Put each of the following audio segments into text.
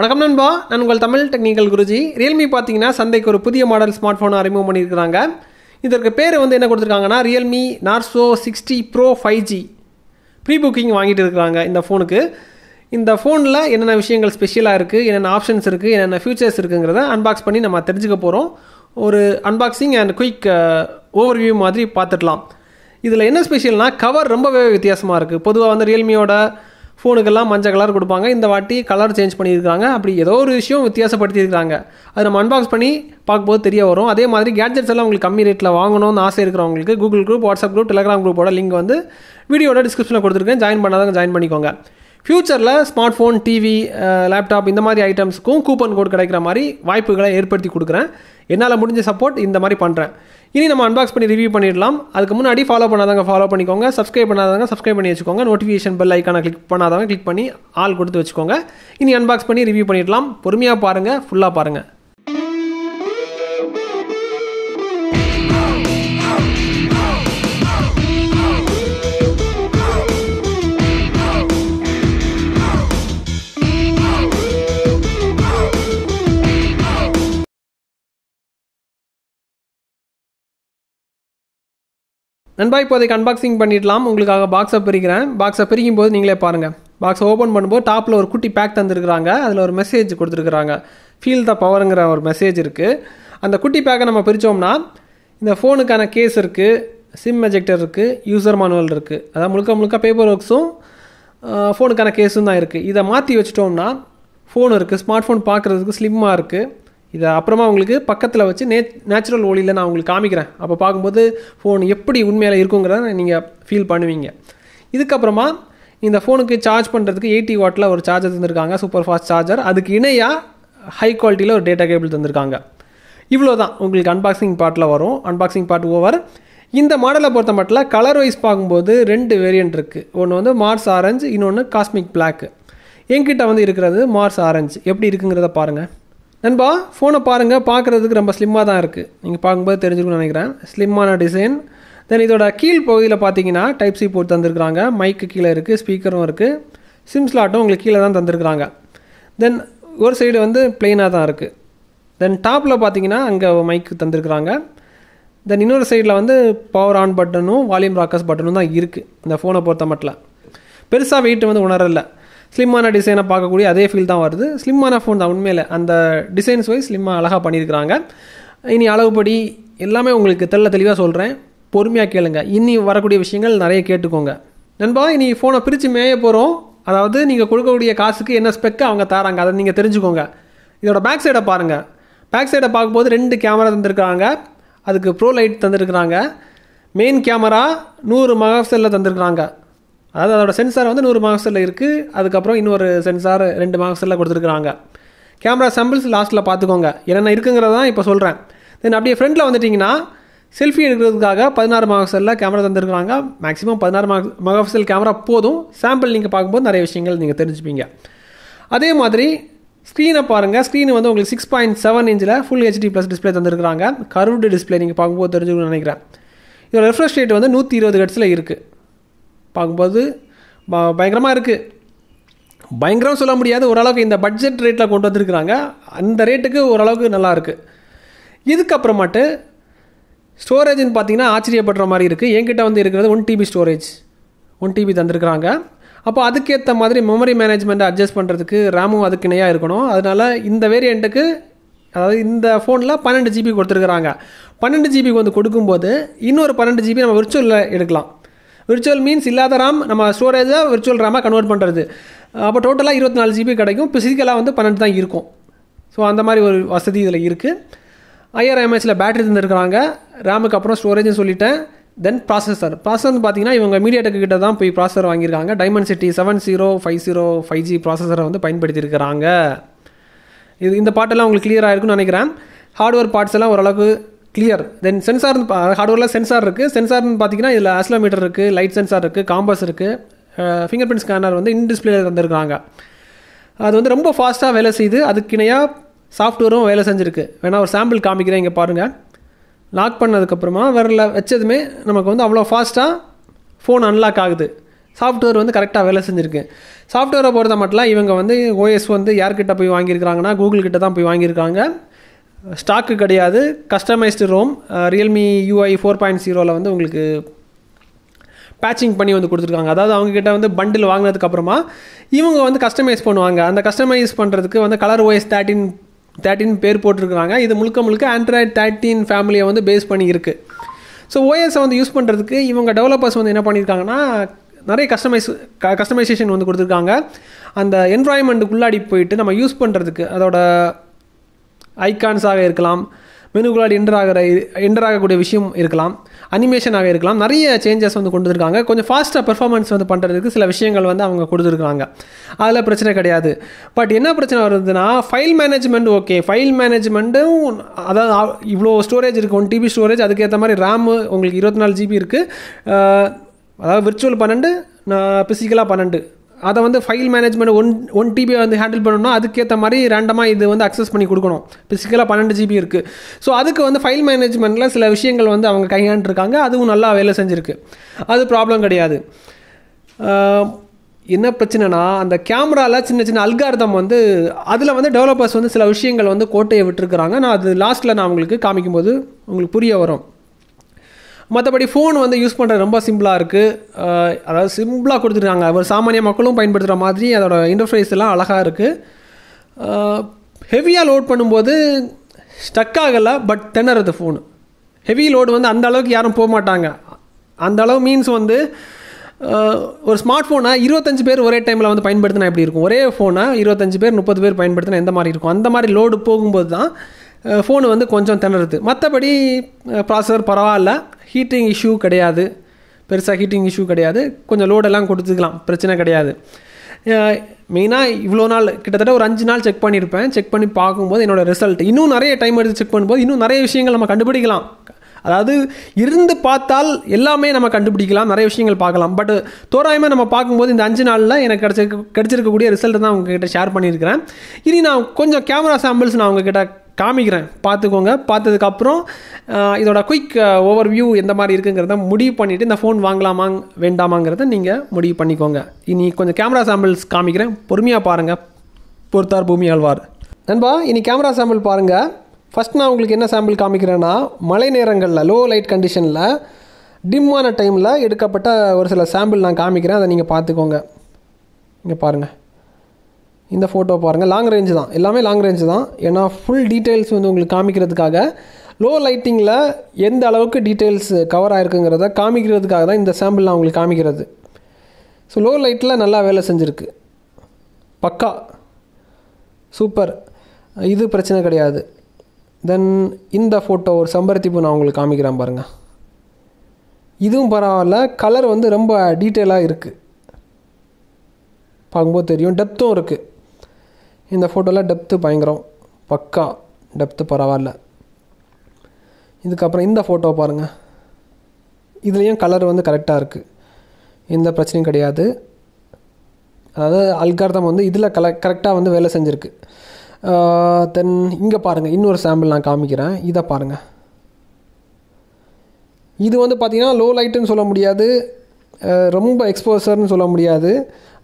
வணக்கம் நண்பா, நான் உங்கள் தமிழ் டெக்னிக்கல் குருஜி. ரியல்மி பார்த்தீங்கன்னா சந்தைக்கு ஒரு புதிய மாடல் ஸ்மார்ட் ஃபோனை அறிமுகம் பண்ணியிருக்கிறாங்க. இதற்கு பேர் என்ன கொடுத்துருக்காங்கன்னா Realme Narzo 60 pro 5G pre booking வாங்கிட்டு இருக்கிறாங்க. இந்த ஃபோனுக்கு இந்த ஃபோனில் என்னென்ன விஷயங்கள் ஸ்பெஷலாக இருக்குது, என்னென்ன ஆப்ஷன்ஸ் இருக்குது, என்னென்ன ஃபியூச்சர்ஸ் இருக்குங்கிறத அன்பாக்ஸ் பண்ணி நம்ம தெரிஞ்சுக்க போகிறோம். ஒரு அன்பாக்சிங் அண்ட் குயிக் ஓவர்வியூ மாதிரி பார்த்துடலாம். இதில் என்ன ஸ்பெஷல்னால் கவர் ரொம்பவே வித்தியாசமாக இருக்குது. பொதுவாக ரியல்மியோட ஃபோனுக்கெல்லாம் மஞ்சள் கலர் கொடுப்பாங்க. இந்த வாட்டி கலர் சேஞ்ச் பண்ணியிருக்காங்க. அப்படி ஏதோ ஒரு விஷயம் வித்தியாசப்படுத்தியிருக்காங்க. அது நம்ம அன்பாக்ஸ் பண்ணி பார்க்கும்போது தெரிய வரும். அதே மாதிரி கேட்ஜெட்ஸ் எல்லாம் உங்களுக்கு கம்மி ரேட்டில் வாங்கணும்னு ஆசை இருக்கிறவங்களுக்கு Google group, WhatsApp group, Telegram குரூப்போட லிங்க் வீடியோட டிஸ்கிரிப்ஷனில் கொடுத்துருக்கேன். ஜாயின் பண்ணாதவங்க ஜாயின் பண்ணிக்கோங்க. ஃபியூச்சரில் ஸ்மார்ட் ஃபோன், டிவி, லேப்டாப் இந்த மாதிரி ஐட்டம்ஸுக்கும் கூப்பன் கோட் கிடைக்கிற மாதிரி வாய்ப்புகளை ஏற்படுத்தி கொடுக்குறேன். என்னால் முடிஞ்ச சப்போர்ட் இந்த மாதிரி பண்ணுறேன். இனி நம்ம அன்பாக்ஸ் பண்ணி ரிவ்யூ பண்ணிடலாம். அதுக்கு முன்னாடி ஃபாலோ பண்ணாதவங்க ஃபாலோ பண்ணிக்கோங்க. சப்ஸ்கிரைப் பண்ணாதவங்க சப்ஸ்கிரைப் பண்ணி வச்சுக்கோங்க. நோட்டிஃபிகேஷன் பெல் ஐக்கானை கிளிக் பண்ணாதவங்க கிளிக் பண்ணி ஆல் கொடுத்து வச்சுக்கோங்க. இனி அன்பாக்ஸ் பண்ணி ரிவ்யூ பண்ணிடலாம். பொறுமையாக பாருங்கள், ஃபுல்லாக பாருங்கள். நண்பா, இப்போதைக்கு அன்பாக்சிங் பண்ணிடலாம். உங்களுக்காக பாக்ஸை பிரிக்கிறேன். பாக்ஸை பிரிக்கும் போது நீங்களே பாருங்கள். பாக்ஸை ஓப்பன் பண்ணும்போது டாப்பில் ஒரு குட்டி பேக் தந்துருக்குறாங்க. அதில் ஒரு மெசேஜ் கொடுத்துருக்குறாங்க. ஃபீல் த பவருங்கிற ஒரு மெசேஜ் இருக்குது. அந்த குட்டி பேக்கை நம்ம பிரித்தோம்னா இந்த ஃபோனுக்கான கேஸ் இருக்குது, சிம் எஜெக்டர் இருக்குது, யூசர் மேனுவல் இருக்குது. அதாவது முழுக்க பேப்பர் ஒர்க்ஸும் ஃபோனுக்கான கேஸும் தான் இருக்குது. இதை மாற்றி வச்சிட்டோம்னா ஃபோன் இருக்குது. ஸ்மார்ட் ஃபோன் பார்க்குறதுக்கு ஸ்லிம்மாக இருக்குது. இதை அப்புறமா உங்களுக்கு பக்கத்தில் வச்சு நேச்சுரல் ஒளியில் நான் உங்களுக்கு காமிக்கிறேன். அப்போ பார்க்கும்போது ஃபோன் எப்படி உண்மையில் இருக்குங்கிறத நீங்கள் ஃபீல் பண்ணுவீங்க. இதுக்கப்புறமா இந்த ஃபோனுக்கு சார்ஜ் பண்ணுறதுக்கு 80 வாட்டில் ஒரு சார்ஜர் தந்திருக்காங்க, சூப்பர் ஃபாஸ்ட் சார்ஜர். அதுக்கு இணையாக ஹை குவாலிட்டியில் ஒரு டேட்டா கேபிள் தந்திருக்காங்க. இவ்வளோ தான் உங்களுக்கு அன்பாக்சிங் பார்ட்டில் வரும். Unboxing part over. இந்த மாடலை பொறுத்த மட்டும் கலர் வைஸ் பார்க்கும்போது 2 வேரியண்ட் இருக்குது. ஒன்று மார்ஸ் ஆரஞ்சு, இன்னொன்று காஸ்மிக் பிளாக். என்கிட்ட இருக்கிறது மார்ஸ் ஆரஞ்சு. எப்படி இருக்குங்கிறத பாருங்கள். நண்பா, ஃபோனை பாருங்கள். பார்க்குறதுக்கு ரொம்ப ஸ்லிம்மாக தான் இருக்குது. நீங்கள் பார்க்கும்போது தெரிஞ்சுக்கணும்னு நினைக்கிறேன். ஸ்லிம்மான டிசைன். தென் இதோட கீழ் பகுதியில் பார்த்தீங்கன்னா டைப் சி போர்ட் தந்துருக்குறாங்க. மைக்கு கீழே இருக்குது, ஸ்பீக்கரும் இருக்குது, சிம் ஸ்லாட்டும் உங்களுக்கு கீழே தான் தந்துருக்குறாங்க. தென் ஒரு சைடு பிளெயினாக தான் இருக்குது. தென் டாப்பில் பார்த்தீங்கன்னா அங்கே மைக்கு தந்துருக்குறாங்க. தென் இன்னொரு சைடில் பவர் ஆன் பட்டனும் வால்யூம் ராக்கர்ஸ் பட்டனும் தான் இருக்குது. இந்த ஃபோனை பொறுத்த மட்டும் பெருசாக வெயிட் உணரலை. ஸ்லிம்மான டிசைனை பார்க்கக்கூடிய அதே ஃபீல் தான் வருது. ஸ்லிம்மான ஃபோன் தான் உண்மையில். அந்த டிசைன்ஸ் வைஸ் ஸ்லிம்மாக அழகாக பண்ணியிருக்கிறாங்க. இனி அளவுப்படி எல்லாமே உங்களுக்கு தெளிவாக சொல்கிறேன். பொறுமையாக கேளுங்க. இனி வரக்கூடிய விஷயங்கள் நிறைய கேட்டுக்கோங்க. நண்பா, இனி ஃபோனை பிரித்து மேய போகிறோம். அதாவது நீங்கள் கொடுக்கக்கூடிய காசுக்கு என்ன ஸ்பெக்கு அவங்க தராங்க அதை நீங்கள் தெரிஞ்சுக்கோங்க. இதோட பேக் சைடை பாருங்கள். பேக் சைடை பார்க்கும்போது 2 கேமரா தந்துருக்காங்க. அதுக்கு ப்ரோ லைட் தந்துருக்குறாங்க. மெயின் கேமரா 100 மெகாபிக்சலில் தந்துருக்குறாங்க. அதாவது அதோட சென்சார் 100 மெகாபிக்சலில் இருக்குது. அதுக்கப்புறம் இன்னொரு சென்சார் 2 மெகாபிக்சலில் கொடுத்துருக்குறாங்க. கேமரா சாம்பிள்ஸ் லாஸ்ட்டில் பார்த்துக்கோங்க. என்னென்ன இருக்குங்கிறதான் இப்போ சொல்கிறேன். தென் அப்படியே ஃப்ரண்ட்டில் வந்துட்டிங்கன்னா செல்ஃபி எடுக்கிறதுக்காக 16 மெகாபிக்சலில் கேமரா தந்துருக்குறாங்க. மேக்ஸிமம் 16 மெகாபிக்சல் கேமரா போதும். சாம்பிள் நீங்கள் பார்க்கும்போது நிறைய விஷயங்கள் நீங்கள் தெரிஞ்சுப்பீங்க. அதே மாதிரி ஸ்க்ரீனை பாருங்கள். ஸ்க்ரீனு உங்களுக்கு 6.7 இன்ச்சில் ஃபுல் HD ப்ளஸ் டிஸ்பிளே தந்துருக்குறாங்க. கர்வ்டு டிஸ்பிளே நீங்கள் பார்க்கும்போது தெரிஞ்சுக்கணும்னு நினைக்கிறேன். இதோட ரெஃப்ரெஷ் ரேட் 120 ஹெர்ட்ஸில் இருக்குது. பார்க்கும்போது பயங்கரமாக இருக்குது. பயங்கரம் சொல்ல முடியாது, ஓரளவுக்கு இந்த பட்ஜெட் ரேட்டில் கொண்டு வந்திருக்கிறாங்க. அந்த ரேட்டுக்கு ஓரளவுக்கு நல்லாயிருக்கு. இதுக்கப்புறமாட்டு ஸ்டோரேஜ்னு பார்த்தீங்கன்னா ஆச்சரியப்படுற மாதிரி இருக்குது. என்கிட்ட இருக்கிறது 1 TB ஸ்டோரேஜ். 1 TB தந்திருக்கிறாங்க. அப்போ அதுக்கேற்ற மாதிரி மெமரி மேனேஜ்மெண்ட்டை அட்ஜஸ்ட் பண்ணுறதுக்கு ரேமும் அதுக்கு இணையாக இருக்கணும். அதனால் இந்த வேரியண்ட்டுக்கு, அதாவது இந்த ஃபோனில் 12 GB கொடுத்துருக்குறாங்க. 12 GB கொடுக்கும்போது இன்னொரு 12 GB நம்ம விர்ச்சுவலில் எடுக்கலாம். விர்ச்சுவல் மீன்ஸ் இல்லாத RAM நம்ம ஸ்டோரேஜை விர்ச்சுவல் ரேமாக கன்வெர்ட் பண்ணுறது. அப்போ டோட்டலாக 24 GB கிடைக்கும். ஃபிசிக்கலாக 12 தான் இருக்கும். ஸோ அந்த மாதிரி ஒரு வசதி இதில் இருக்குது. 5000 mAhல பேட்டரி தந்துருக்குறாங்க. ரேமுக்கு அப்புறம் ஸ்டோரேஜ்னு சொல்லிட்டேன். தென் ப்ராசஸர் பார்த்தீங்கன்னா இவங்க மீடியாடெக் கிட்ட தான் போய் ப்ராசஸர் வாங்கியிருக்காங்க. Dimensity 7050 5G ப்ராசஸரை பயன்படுத்தியிருக்கிறாங்க. இந்த பாட்டெல்லாம் உங்களுக்கு கிளியராக இருக்குன்னு நினைக்கிறேன். ஹார்ட்வேர் பார்ட்ஸ் எல்லாம் ஓரளவுக்கு கிளியர். தென் சென்சார், ஹார்ட்வேரில் சென்சார் இருக்குது. சென்சார்னு பார்த்தீங்கன்னா இதில் ஆக்சிலோமீட்டர் இருக்குது, லைட் சென்சார் இருக்குது, காம்பஸ் இருக்குது, ஃபிங்கர் பிரிண்ட் ஸ்கேனர் இன் டிஸ்பிளேல தந்துருக்காங்க. அது ரொம்ப ஃபாஸ்ட்டாக வேலை செய்யுது. அதுக்கு இணையாக சாஃப்ட்வேரும் வேலை செஞ்சுருக்கு. வேணால் ஒரு சாம்பிள் காமிக்கிறேன். இங்கே பாருங்கள். லாக் பண்ணதுக்கப்புறமா விரலில் வச்சதுமே நமக்கு அவ்வளோ ஃபாஸ்ட்டாக ஃபோன் அன்லாக் ஆகுது. சாஃப்ட்வேர் வந்து கரெக்டாக வேலை செஞ்சுருக்கு. சாஃப்ட்வேரை பொறுத்த மட்டும் இவங்க வந்து ஓஎஸ் வந்து யார்கிட்ட போய் வாங்கியிருக்கிறாங்கன்னா கூகுள் கிட்ட தான் போய் வாங்கியிருக்காங்க. ஸ்டாக்கு கிடையாது. கஸ்டமைஸ்டு ரோம் ரியல்மி UI 4.0 வந்து உங்களுக்கு பேட்சிங் பண்ணி வந்து கொடுத்துருக்காங்க. அதாவது அவங்கக்கிட்ட வந்து பண்டில் வாங்கினதுக்கப்புறமா இவங்க வந்து கஸ்டமைஸ் பண்ணுவாங்க. அந்த கஸ்டமைஸ் பண்ணுறதுக்கு வந்து கலர் OS 13 பேர் போட்டிருக்கிறாங்க. இது முழுக்க ஆண்ட்ராய்ட் 13 ஃபேமிலியை வந்து பேஸ் பண்ணி இருக்குது. ஸோ ஓஎஸை வந்து யூஸ் பண்ணுறதுக்கு இவங்க டெவலப்பர்ஸ் வந்து என்ன பண்ணியிருக்காங்கன்னா நிறைய கஸ்டமைசேஷன் வந்து கொடுத்துருக்காங்க. அந்த என்வாயன்மெண்ட்டுக்குள்ளாடி போயிட்டு நம்ம யூஸ் பண்ணுறதுக்கு அதோட ஐகான்ஸாக இருக்கலாம், மெனுக்குள்ளாடி என்டர் ஆகக்கூடிய விஷயம் இருக்கலாம், அனிமேஷனாக இருக்கலாம், நிறைய சேஞ்சஸ் வந்து கொண்டு வந்துருக்காங்க. கொஞ்சம் ஃபாஸ்ட்டாக பெர்ஃபார்மன்ஸ் வந்து பண்ணுறதுக்கு சில விஷயங்கள் வந்து அவங்க கொடுத்துருக்காங்க. அதில் பிரச்சனை கிடையாது. பட் என்ன பிரச்சனை வருதுன்னா ஃபைல் மேனேஜ்மெண்ட். ஓகே, ஃபைல் மேனேஜ்மெண்ட்டும் அதாவது இவ்வளோ ஸ்டோரேஜ் இருக்குது, 1 TB ஸ்டோரேஜ், அதுக்கேற்ற மாதிரி ரேமு உங்களுக்கு 24 GB இருக்குது. அதாவது விர்ச்சுவல் 12, பிசிக்கலாக 12. அதை வந்து ஃபைல் மேனேஜ்மெண்ட் 1 TB வந்து ஹேண்டில் பண்ணணும்னா அதுக்கேற்ற மாதிரி ரேண்டமாக இது வந்து அக்சஸ் பண்ணி கொடுக்கணும். பிசிக்கலாக 12 GB இருக்குது. ஸோ அதுக்கு வந்து ஃபைல் மேனேஜ்மெண்ட்டில் சில விஷயங்கள் வந்து அவங்க கையாண்டுருக்காங்க. அதுவும் நல்லா வேலை செஞ்சுருக்கு. அது ப்ராப்ளம் கிடையாது. என்ன பிரச்சனைனா அந்த கேமராவில் சின்ன அல்காரிதம் வந்து அதில் வந்து டெவலப்பர்ஸ் வந்து சில விஷயங்கள் வந்து கோட்டையை விட்டுருக்குறாங்க. நான் அது லாஸ்ட்டில் நான் உங்களுக்கு காமிக்கும்போது உங்களுக்கு புரிய வரும். மற்றபடி ஃபோன் வந்து யூஸ் பண்ணுறது ரொம்ப சிம்பிளாக இருக்குது. அதாவது சிம்பிளாக கொடுத்துருக்காங்க. ஒரு சாமானிய மக்களும் பயன்படுத்துகிற மாதிரி அதோட இன்டர்ஃபேஸ் எல்லாம் அழகாக இருக்குது. ஹெவியாக லோட் பண்ணும்போது ஸ்டக் ஆகலை, பட் திணறது ஃபோனு. ஹெவி லோடு வந்து அந்த அளவுக்கு யாரும் போக மாட்டாங்க. அந்த அளவு மீன்ஸ் வந்து ஒரு ஸ்மார்ட் ஃபோனை 25 பேர் ஒரே டைமில் வந்து பயன்படுத்தினா எப்படி இருக்கும்? ஒரே ஃபோனை 25 பேர் 30 பேர் பயன்படுத்தினா எந்த மாதிரி இருக்கும்? அந்த மாதிரி லோடு போகும்போது தான் ஃபோனு வந்து கொஞ்சம் திணறுது. மற்றபடி ப்ராசஸர் பரவாயில்ல, ஹீட்டிங் இஷ்யூ கிடையாது, பெருசாக ஹீட்டிங் இஷ்யூ கிடையாது. கொஞ்சம் லோடெல்லாம் கொடுத்துக்கலாம், பிரச்சனை கிடையாது. மெயினாக இவ்வளோ நாள் கிட்டத்தட்ட ஒரு 5 நாள் செக் பண்ணியிருப்பேன். செக் பண்ணி பார்க்கும்போது என்னோடய ரிசல்ட் இன்னும் நிறைய டைம் எடுத்து செக் பண்ணும்போது இன்னும் நிறைய விஷயங்கள் நம்ம கண்டுபிடிக்கலாம். அதாவது இருந்து பார்த்தால் எல்லாமே நம்ம கண்டுபிடிக்கலாம், நிறைய விஷயங்கள் பார்க்கலாம். பட் தோராயமாக நம்ம பார்க்கும்போது இந்த 5 நாளில் எனக்கு கிடச்சிருக்கக்கூடிய ரிசல்ட் தான் உங்ககிட்ட ஷேர் பண்ணியிருக்கிறேன். இனி நான் கொஞ்சம் கேமரா சாம்பிள்ஸ் நான் உங்ககிட்ட காமிக்கிறேன், பார்த்துக்கோங்க. பார்த்ததுக்கப்புறம் இதோட குயிக் ஓவர்வியூ எந்த மாதிரி இருக்குங்கிறத முடிவு பண்ணிவிட்டு இந்த ஃபோன் வாங்கலாமா வேண்டாமாங்கிறத நீங்கள் முடிவு பண்ணிக்கோங்க. இனி கொஞ்சம் கேமரா சாம்பிள்ஸ் காமிக்கிறேன், பொறுமையாக பாருங்கள். பொறுத்தார் பூமி ஆழ்வார். நண்பா, இனி கேமரா சாம்பிள் பாருங்கள். ஃபஸ்ட் நான் உங்களுக்கு என்ன சாம்பிள் காமிக்கிறேன்னா மழை நேரங்களில் லோ லைட் கண்டிஷனில் டிம்மான டைமில் எடுக்கப்பட்ட ஒரு சில சாம்பிள் நான் காமிக்கிறேன். அதை நீங்கள் பார்த்துக்கோங்க. இங்கே பாருங்கள், இந்த ஃபோட்டோ பாருங்கள். லாங் ரேஞ்சு தான், எல்லாமே லாங் ரேஞ்சு தான். ஏன்னா ஃபுல் டீட்டெயில்ஸ் வந்து உங்களுக்கு காமிக்கிறதுக்காக லோ லைட்டிங்கில் எந்த அளவுக்கு டீட்டெயில்ஸ் கவர் ஆகிருக்குங்கிறத காமிக்கிறதுக்காக தான் இந்த சாம்பிள் நான் உங்களுக்கு காமிக்கிறது. ஸோ லோ லைட்டில் நல்லா வேலை செஞ்சுருக்கு, பக்கா சூப்பர், இது பிரச்சனை கிடையாது. தென் இந்த ஃபோட்டோ ஒரு செம்பருத்தி பூ நான் உங்களுக்கு காமிக்கிறேன் பாருங்கள். இதுவும் பரவாயில்ல, கலர் வந்து ரொம்ப டீட்டெயிலாக இருக்குது, பார்க்கும்போது தெரியும். டெப்த்தும் இருக்குது. இந்த ஃபோட்டோவில் டெப்த்து பயங்கரம், பக்கா டெப்த்து பரவாயில்ல. இதுக்கப்புறம் இந்த ஃபோட்டோ பாருங்கள், இதுலேயும் கலர் வந்து கரெக்டாக இருக்குது, எந்த பிரச்சனையும் கிடையாது. அதாவது அல்காரிதம் வந்து இதில் கரெக்டாக வந்து வேலை செஞ்சுருக்கு. தென் இங்கே பாருங்கள், இன்னொரு சாம்பிள் நான் காமிக்கிறேன். இதை பாருங்கள். இது வந்து பார்த்திங்கன்னா லோ லைட்டுன்னு சொல்ல முடியாது, ரொம்ப எக்ஸ்போசர்னு சொல்ல முடியாது,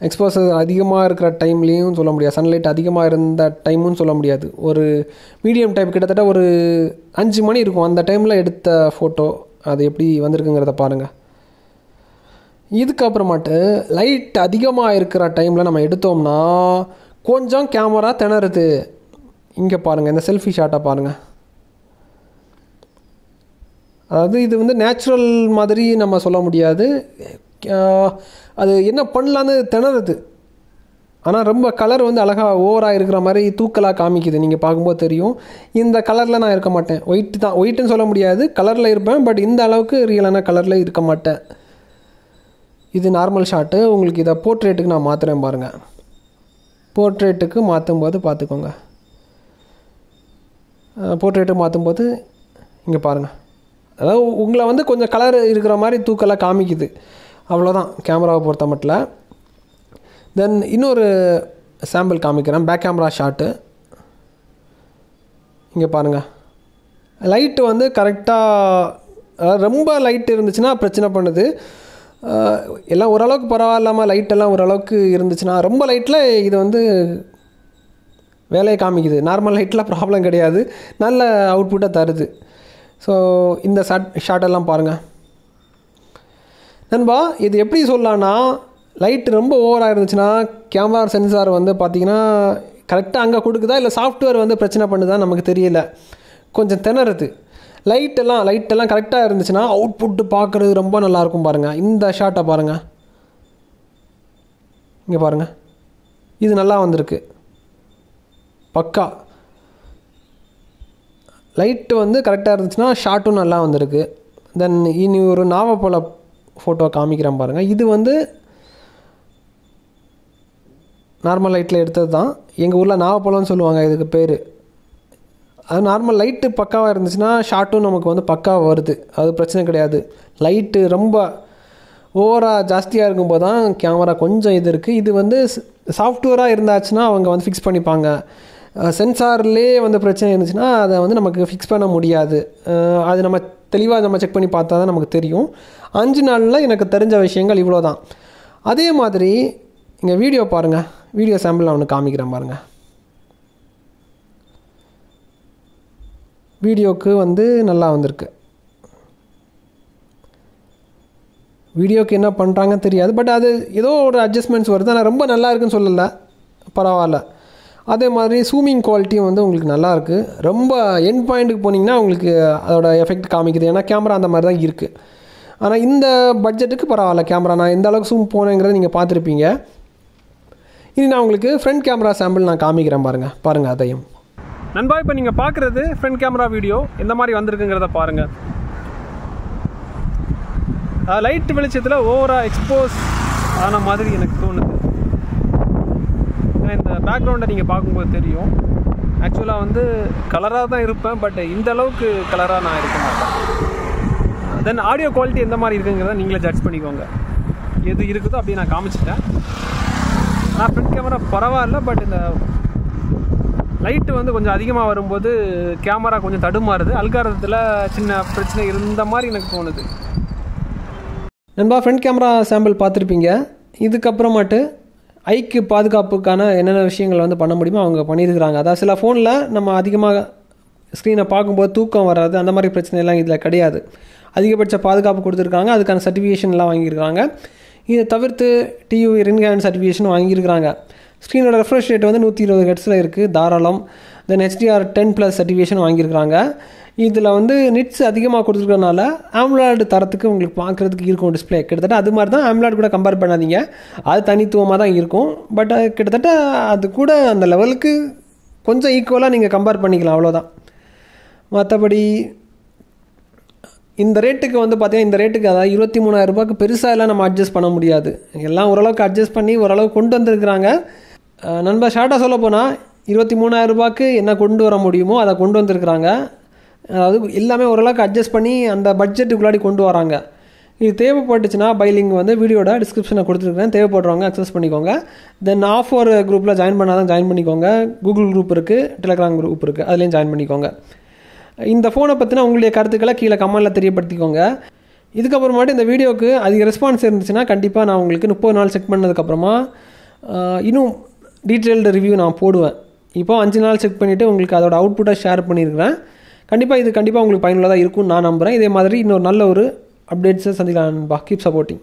எக்ஸ்போசர் அதிகமாக இருக்கிற டைம்லேயும் சொல்ல முடியாது, சன்லைட் அதிகமாக இருந்த டைமும் சொல்ல முடியாது. ஒரு மீடியம் டைப், கிட்டத்தட்ட ஒரு 5 மணி இருக்கும் அந்த டைமில் எடுத்த ஃபோட்டோ. அது எப்படி வந்திருக்குங்கிறத பாருங்கள். இதுக்கப்புறமாட்டு லைட் அதிகமாக இருக்கிற டைமில் நம்ம எடுத்தோம்னா கொஞ்சம் கேமரா திணறுது. இங்கே பாருங்கள், இந்த செல்ஃபி ஷாட்டை பாருங்கள். அதாவது இது வந்து நேச்சுரல் மாதிரி நம்ம சொல்ல முடியாது, அது என்ன பண்ணலான்னு திணறுது. ஆனால் ரொம்ப கலர் வந்து அழகாக ஓவராக இருக்கிற மாதிரி தூக்கலாக காமிக்குது, நீங்கள் பார்க்கும்போது தெரியும். இந்த கலரில் நான் இருக்க மாட்டேன், ஒயிட்டு தான், ஒயிட்டுன்னு சொல்ல முடியாது, கலரில் இருப்பேன், பட் இந்த அளவுக்கு ரியலான கலரில் இருக்க மாட்டேன். இது நார்மல் ஷாட்டு. உங்களுக்கு இதை போர்ட்ரேட்டுக்கு நான் மாற்றுறேன் பாருங்கள். போர்ட்ரேட்டுக்கு மாற்றும்போது பார்த்துக்கோங்க, போர்ட்ரேட்டுக்கு மாற்றும்போது இங்கே பாருங்கள். அதாவது உங்களை வந்து கொஞ்சம் கலர் இருக்கிற மாதிரி தூக்கலாக காமிக்குது, அவ்வளோதான் கேமராவை பொறுத்த மட்டும். தென் இன்னொரு சாம்பிள் காமிக்கிறேன், பேக் கேமரா ஷாட்டு. இங்கே பாருங்கள், லைட்டு வந்து கரெக்டாக, ரொம்ப லைட் இருந்துச்சுன்னா பிரச்சனை பண்ணுது. எல்லாம் ஓரளவுக்கு பரவாயில்லாமல் லைட்டெல்லாம் ஓரளவுக்கு இருந்துச்சுன்னா, ரொம்ப லைட்டில் இது வந்து வேலையை காமிக்குது. நார்மல் லைட்லாம் ப்ராப்ளம் கிடையாது, நல்ல அவுட்புட்டை தருது. ஸோ இந்த ஷாட்டெல்லாம் பாருங்கள் நண்பா. இது எப்படி சொல்லலான்னா, லைட்டு ரொம்ப ஓவராக இருந்துச்சுன்னா கேமரா சென்சார் வந்து பார்த்திங்கன்னா கரெக்டாக அங்கே கொடுக்குதா இல்லை சாஃப்ட்வேர் வந்து பிரச்சனை பண்ணுதா நமக்கு தெரியல, கொஞ்சம் திணறுது. லைட்டெல்லாம் கரெக்டாக இருந்துச்சுன்னா அவுட்புட்டு பார்க்குறது ரொம்ப நல்லாயிருக்கும். பாருங்கள் இந்த ஷாட்டை பாருங்கள், இங்கே பாருங்கள், இது நல்லா வந்திருக்கு பக்கா. லைட்டு வந்து கரெக்டாக இருந்துச்சுன்னா ஷாட்டும் நல்லா வந்திருக்கு. தென் இனி ஒரு நாவப்பழ ஃபோட்டோ காமிக்கிறேன் பாருங்கள். இது வந்து நார்மல் லைட்டில் எடுத்தது தான். எங்கள் ஊரில் நாவப்பழம்னு சொல்லுவாங்க இதுக்கு பேர். அது நார்மல் லைட்டு பக்காவாக இருந்துச்சுன்னா ஷாட்டும் நமக்கு வந்து பக்காவாக வருது, அது பிரச்சனை கிடையாது. லைட்டு ரொம்ப ஓவராக ஜாஸ்தியாக இருக்கும்போது தான் கேமரா கொஞ்சம் இது இருக்குது. இது வந்து சாஃப்ட்வேராக இருந்தாச்சுன்னா அவங்க வந்து ஃபிக்ஸ் பண்ணிப்பாங்க. சென்சார்லேயே வந்து பிரச்சனை இருந்துச்சுன்னா அதை வந்து நமக்கு ஃபிக்ஸ் பண்ண முடியாது. அது நம்ம தெளிவாக நம்ம செக் பண்ணி பார்த்தா தான் நமக்கு தெரியும். 5 நாளில் எனக்கு தெரிஞ்ச விஷயங்கள் இவ்வளோ தான். அதே மாதிரி இங்கே வீடியோ பாருங்கள், வீடியோ சாம்பிள் நான் ஒன்று காமிக்கிறேன் பாருங்கள். வீடியோவுக்கு வந்து நல்லா வந்திருக்கு. வீடியோக்கு என்ன பண்ணுறாங்கன்னு தெரியாது, பட் அது ஏதோ ஒரு அட்ஜஸ்ட்மெண்ட்ஸ் வருது. ஆனால் ரொம்ப நல்லா இருக்குன்னு சொல்லலை, பரவாயில்ல. அதே மாதிரி ஜூமிங் குவாலிட்டியும் வந்து உங்களுக்கு நல்லாயிருக்கு. ரொம்ப எண்ட் பாயிண்ட்டுக்கு போனீங்கன்னா உங்களுக்கு அதோட எஃபெக்ட் காமிக்குது, ஏன்னா கேமரா அந்த மாதிரி தான் இருக்குது. ஆனால் இந்த பட்ஜெட்டுக்கு பரவாயில்ல கேமரா. நான் எந்த அளவுக்கு ஜூம் போனேங்கிறத நீங்கள் பார்த்துருப்பீங்க. இனி நான் உங்களுக்கு ஃப்ரண்ட் கேமரா சாம்பிள் நான் காமிக்கிறேன் பாருங்கள் அதையும். நண்பா, இப்போ நீங்கள் பார்க்குறது ஃப்ரண்ட் கேமரா வீடியோ எந்த மாதிரி வந்திருக்குங்கிறத பாருங்கள். லைட் வெளிச்சத்தில் ஓவராக எக்ஸ்போஸ் ஆன மாதிரி எனக்கு தோணுது. இந்த பேக்ரவுண்டை நீங்கள் பார்க்கும்போது தெரியும். ஆக்சுவலாக வந்து கலராக தான் இருப்பேன், பட் இந்த அளவுக்கு கலராக நான் இருக்க மாட்டேன். தென் ஆடியோ குவாலிட்டி எந்த மாதிரி இருக்குங்கிறத நீங்களே ஜட்ஜ் பண்ணிக்கோங்க. எது இருக்குதோ அப்படியே நான் காமிச்சிட்டேன். ஆனால் ஃப்ரண்ட் கேமரா பரவாயில்ல, பட் இந்த லைட்டு வந்து கொஞ்சம் அதிகமாக வரும்போது கேமரா கொஞ்சம் தடுமாறுது. அல்காரத்தில் சின்ன பிரச்சனை இருந்த மாதிரி எனக்கு தோணுது. நண்பா, ஃப்ரண்ட் கேமரா சாம்பிள் பார்த்துருப்பீங்க. இதுக்கப்புறமாட்டு ஐக்கு பாதுகாப்புக்கான என்னென்ன விஷயங்கள் வந்து பண்ண முடியுமோ அவங்க பண்ணியிருக்கிறாங்க. அதாவது சில ஃபோனில் நம்ம அதிகமாக ஸ்க்ரீனை பார்க்கும்போது தூக்கம் வராது, அந்த மாதிரி பிரச்சனைலாம் இதில் கிடையாது. அதிகபட்ச பாதுகாப்பு கொடுத்துருக்காங்க, அதுக்கான சர்டிஃபிகேஷன்லாம் வாங்கியிருக்காங்க. இதை தவிர்த்து டியூவி ரிங் ஹேண்ட் சர்டிஃபிகேஷன் வாங்கியிருக்கிறாங்க. ஸ்க்ரீனோட ரெஃப்ரெஷ் ரேட் வந்து 120 ஹெர்ட்ஸில் இருக்குது, தாராளம். தென் HDR10+ சர்டிஃபிகேஷன் வாங்கியிருக்கிறாங்க. இதில் வந்து நிட்ஸ் அதிகமாக கொடுத்துருக்கறனால ஆம்லாய்டு தரத்துக்கு உங்களுக்கு பார்க்குறதுக்கு இருக்கும் டிஸ்பிளே. கிட்டத்தட்ட அது மாதிரி தான், ஆம்லாய்டு கூட கம்பேர் பண்ணாதீங்க, அது தனித்துவமாக தான் இருக்கும். பட் கிட்டத்தட்ட அது கூட அந்த லெவலுக்கு கொஞ்சம் ஈக்குவலாக நீங்கள் கம்பேர் பண்ணிக்கலாம், அவ்வளோதான். மற்றபடி இந்த ரேட்டுக்கு வந்து பார்த்தீங்கன்னா, இந்த ரேட்டுக்கு அதாவது 23,000 ரூபாய்க்கு பெருசாக எல்லாம் நம்ம அட்ஜஸ்ட் பண்ண முடியாது. எல்லாம் ஓரளவுக்கு அட்ஜஸ்ட் பண்ணி ஓரளவுக்கு கொண்டு வந்திருக்கிறாங்க. நண்பா, ஷார்ட்டாக சொல்ல போனால் 23,000 ரூபாய்க்கு என்ன கொண்டு வர முடியுமோ அதை கொண்டு வந்திருக்கிறாங்க. அதாவது எல்லாமே ஓரளவுக்கு அட்ஜஸ்ட் பண்ணி அந்த பட்ஜெட்டுக்குள்ளாடி கொண்டு வராங்க. இது தேவைப்பட்டுச்சுன்னா பைலிங் வந்து வீடியோட டிஸ்கிரிப்ஷனில் கொடுத்துருக்குறேன், தேவைப்படுறவங்க அக்சஸ் பண்ணிக்கோங்க. தென் ஆஃபர் குரூப்பில் ஜாயின் பண்ணால் தான் ஜாயின் பண்ணிக்கோங்க. கூகுள் குரூப் இருக்குது, டெலகிராம் குரூப் இருக்குது, அதுலேயும் ஜாயின் பண்ணிக்கோங்க. இந்த ஃபோனை பற்றின உங்களுடைய கருத்துக்களை கீழே கமெண்ட்டில் தெரியப்படுத்திக்கோங்க. இதுக்கப்புறமாட்டு இந்த வீடியோவுக்கு அதிக ரெஸ்பான்ஸ் இருந்துச்சுன்னா கண்டிப்பாக நான் உங்களுக்கு 30 நாள் செக் பண்ணதுக்கப்புறமா இன்னும் டீட்டெயில்டு ரிவ்யூ நான் போடுவேன். இப்போ 5 நாள் செக் பண்ணிவிட்டு உங்களுக்கு அதோட அவுட்புட்டை ஷேர் பண்ணியிருக்கிறேன். கண்டிப்பாக உங்களுக்கு பயனுள்ளதாக இருக்கும்னு நான் நம்புகிறேன். இதே மாதிரி இன்னொரு நல்ல ஒரு அப்டேட்ஸை சந்திக்கலாம். Keep supporting.